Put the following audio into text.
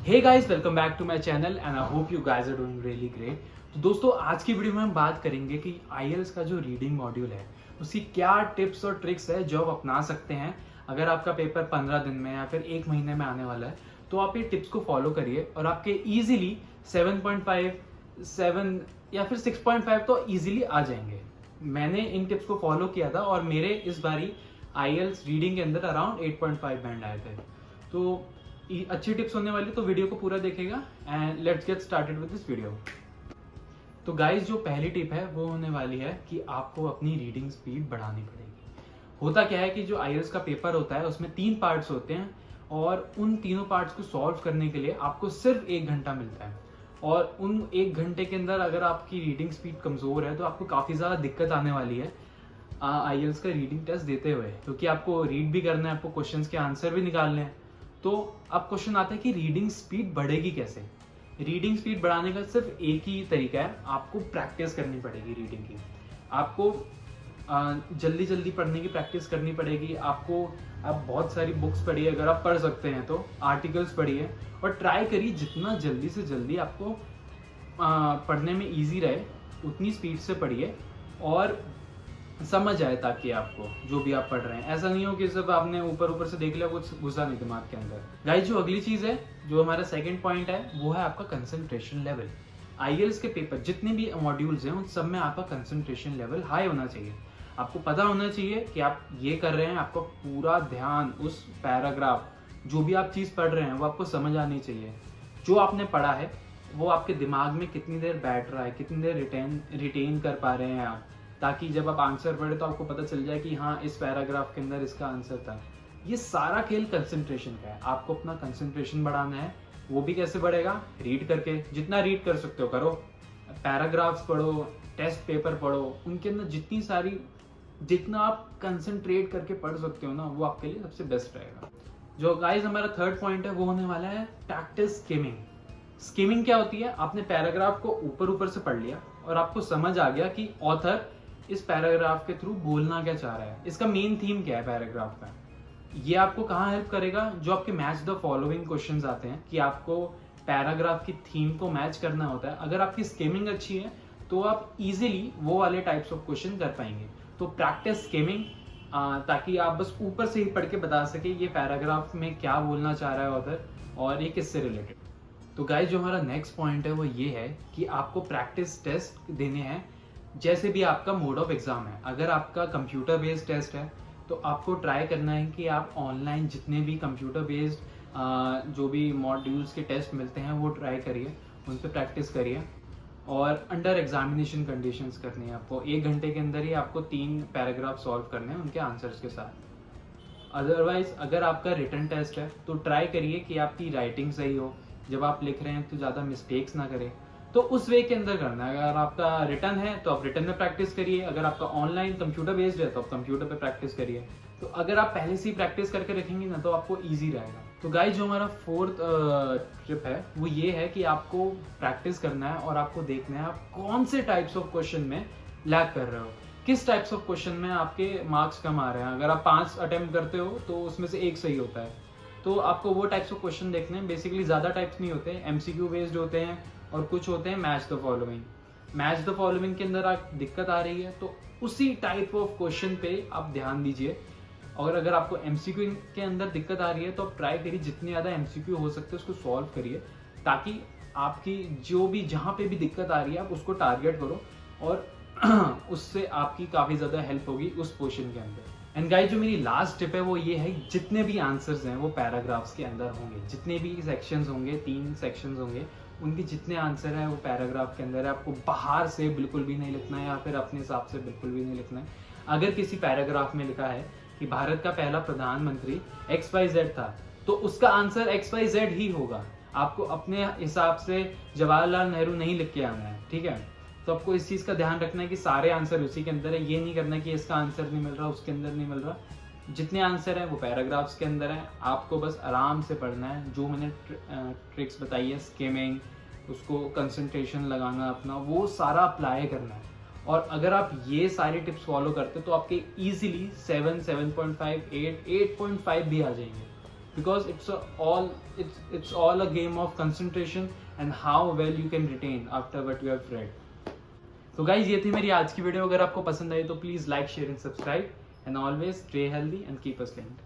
Hey guys, welcome back to my channel and I hope you guys are doing really great. तो दोस्तों, आज की video में हम बात करेंगे कि आईएलटीएस का जो रीडिंग मॉड्यूल है उसकी क्या टिप्स और ट्रिक्स है जो आप अपना सकते हैं। अगर आपका पेपर 15 दिन में या फिर 1 महीने में आने वाला है तो आप ये टिप्स को फॉलो करिए और आपके इजीली 7.5, 7 या फिर 6.5 तो इजीली आ जाएंगे। मैंने इन टिप्स को फॉलो किया था और मेरे इस बारी आईएलटीएस रीडिंग के अंदर अराउंड 8.5 बैंड आए थे। तो अच्छी टिप्स होने वाली, तो वीडियो को पूरा देखेगा and let's get started with this video. तो गाइस, जो पहली टिप है वो होने वाली है कि आपको अपनी रीडिंग स्पीड बढ़ानी पड़ेगी। होता क्या है कि जो आईएलटीएस का पेपर होता है उसमें 3 पार्ट्स होते हैं और उन तीनों पार्ट्स को सॉल्व करने के लिए आपको सिर्फ 1 घंटा मिलता है। और उन 1 घंटे के अंदर अगर आपकी रीडिंग स्पीड कमजोर है तो आपको काफी ज्यादा दिक्कत आने वाली है आईएलटीएस का रीडिंग टेस्ट देते हुए, क्योंकि आपको रीड भी करना है, आपको क्वेश्चंस के आंसर भी निकालने हैं। तो अब क्वेश्चन आता है कि रीडिंग स्पीड बढ़ेगी कैसे। रीडिंग स्पीड बढ़ाने का सिर्फ एक ही तरीका है, आपको प्रैक्टिस करनी पड़ेगी रीडिंग की। आपको जल्दी जल्दी पढ़ने की प्रैक्टिस करनी पड़ेगी। आपको आप बहुत सारी बुक्स पढ़िए, अगर आप पढ़ सकते हैं तो आर्टिकल्स पढ़िए और ट्राई करिए जितना जल्दी से जल्दी आपको पढ़ने में ईजी रहे उतनी स्पीड से पढ़िए और समझ आए, ताकि आपको जो भी आप पढ़ रहे हैं ऐसा नहीं हो कि सिर्फ आपने ऊपर ऊपर से देख लिया, कुछ घुसा नहीं दिमाग के अंदर। गाइस, जो अगली चीज है, जो हमारा सेकंड पॉइंट है, वो है आपका कंसंट्रेशन लेवल। आईएलटीएस के पेपर जितने भी मॉड्यूल्स हैं उन सब में आपका कंसंट्रेशन लेवल हाई होना चाहिए। आपको पता होना चाहिए कि आप ये कर रहे हैं, आपका पूरा ध्यान उस पैराग्राफ, जो भी आप चीज पढ़ रहे हैं वो आपको समझ आनी चाहिए। जो आपने पढ़ा है वो आपके दिमाग में कितनी देर बैठ रहा है, कितनी देर रिटेन कर पा रहे हैं आप, ताकि जब आप आंसर पढ़े तो आपको पता चल जाए कि हाँ, इस पैराग्राफ के अंदर इसका आंसर था। ये सारा खेल कंसंट्रेशन का है। आपको अपना कंसंट्रेशन बढ़ाना है। वो भी कैसे बढ़ेगा? रीड करके, जितना रीड कर सकते हो करो, पैराग्राफ्स पढ़ो, टेस्ट पेपर पढ़ो, उनके अंदर जितना आप कंसंट्रेट करके पढ़ सकते हो ना, वो आपके लिए सबसे बेस्ट रहेगा। जो गाइस हमारा थर्ड पॉइंट है वो होने वाला है प्रैक्टिस स्किमिंग। स्किमिंग क्या होती है? आपने पैराग्राफ को ऊपर ऊपर से पढ़ लिया और आपको समझ आ गया कि ऑथर इस पैराग्राफ के थ्रू बोलना क्या चाह रहा है, इसका मेन थीम क्या है पैराग्राफ का। ये आपको कहाँ हेल्प करेगा? जो आपके मैच द फॉलोइंग क्वेश्चंस आते हैं कि आपको पैराग्राफ की थीम को मैच करना होता है। अगर आपकी स्किमिंग अच्छी है तो आप इजीली वो वाले टाइप्स ऑफ क्वेश्चन कर पाएंगे। तो प्रैक्टिस स्किमिंग, ताकि आप बस ऊपर से ही पढ़ के बता सके ये पैराग्राफ में क्या बोलना चाह रहा है ऑथर और ये किससे रिलेटेड। तो गाइस, जो हमारा नेक्स्ट पॉइंट है वो ये है कि आपको प्रैक्टिस टेस्ट देने हैं। जैसे भी आपका मोड ऑफ एग्जाम है, अगर आपका कंप्यूटर बेस्ड टेस्ट है तो आपको ट्राई करना है कि आप ऑनलाइन जितने भी कंप्यूटर बेस्ड जो भी मॉड्यूल्स के टेस्ट मिलते हैं वो ट्राई करिए, उन पर प्रैक्टिस करिए। और अंडर एग्जामिनेशन कंडीशंस करनी है आपको। 1 घंटे के अंदर ही आपको 3 पैराग्राफ सॉल्व करने हैं उनके आंसर्स के साथ। अदरवाइज अगर आपका रिटन टेस्ट है तो ट्राई करिए कि आपकी राइटिंग सही हो, जब आप लिख रहे हैं तो ज़्यादा मिस्टेक्स ना करें। तो उस वे के अंदर करना है। अगर आपका रिटर्न है तो आप रिटर्न में प्रैक्टिस करिए, अगर आपका ऑनलाइन कंप्यूटर बेस्ड है तो आप कंप्यूटर पे प्रैक्टिस करिए। तो अगर आप पहले से ही प्रैक्टिस करके रखेंगे ना तो आपको इजी रहेगा। तो गाइस, जो हमारा फोर्थ ट्रिप है वो ये है कि आपको प्रैक्टिस करना है और आपको देखना है आप कौन से टाइप्स ऑफ क्वेश्चन में लैग कर रहे हो, किस टाइप्स ऑफ क्वेश्चन में आपके मार्क्स कम आ रहे हैं। अगर आप 5 अटेम्प्ट करते हो तो उसमें से 1 सही होता है, तो आपको वो टाइप्स ऑफ क्वेश्चन देखने हैं। बेसिकली ज़्यादा टाइप्स नहीं होते, एमसीक्यू बेस्ड होते हैं और कुछ होते हैं match the following. Match the following के अंदर आप दिक्कत आ रही है तो उसी टाइप ऑफ क्वेश्चन पे आप ध्यान दीजिए। और अगर आपको एमसीक्यू के अंदर दिक्कत आ रही है तो आप ट्राई करिए जितनी ज़्यादा एमसीक्यू हो सकते हैं उसको सॉल्व करिए, ताकि आपकी जो भी जहाँ पे भी दिक्कत आ रही है आप उसको टारगेट करो और उससे आपकी काफ़ी ज़्यादा हेल्प होगी उस पोर्शन के अंदर। एंड गाइस, जो मेरी लास्ट टिप है वो ये है, जितने भी आंसर्स हैं वो पैराग्राफ्स के अंदर होंगे। जितने भी सेक्शंस होंगे, 3 सेक्शंस होंगे, उनके जितने आंसर हैं वो पैराग्राफ के अंदर है। आपको बाहर से बिल्कुल भी नहीं लिखना है या फिर अपने हिसाब से बिल्कुल भी नहीं लिखना है। अगर किसी पैराग्राफ में लिखा है कि भारत का पहला प्रधानमंत्री XYZ था तो उसका आंसर XYZ ही होगा। आपको अपने हिसाब से जवाहरलाल नेहरू नहीं लिख के आना है, ठीक है? तो आपको इस चीज़ का ध्यान रखना है कि सारे आंसर उसी के अंदर है। ये नहीं करना कि इसका आंसर नहीं मिल रहा, उसके अंदर नहीं मिल रहा। जितने आंसर हैं वो पैराग्राफ्स के अंदर हैं। आपको बस आराम से पढ़ना है। जो मैंने ट्रिक्स बताई है, स्किमिंग, उसको कंसंट्रेशन लगाना अपना, वो सारा अप्लाई करना है। और अगर आप ये सारी टिप्स फॉलो करते तो आपके इजीली 7, 7.5, 8, 8.5 भी आ जाएंगे। because it's all a game of concentration and how well you can retain after what you have read. तो गाइज ये थी मेरी आज की वीडियो. अगर आपको पसंद आई तो please like, share and subscribe, and always stay healthy and keep us linked.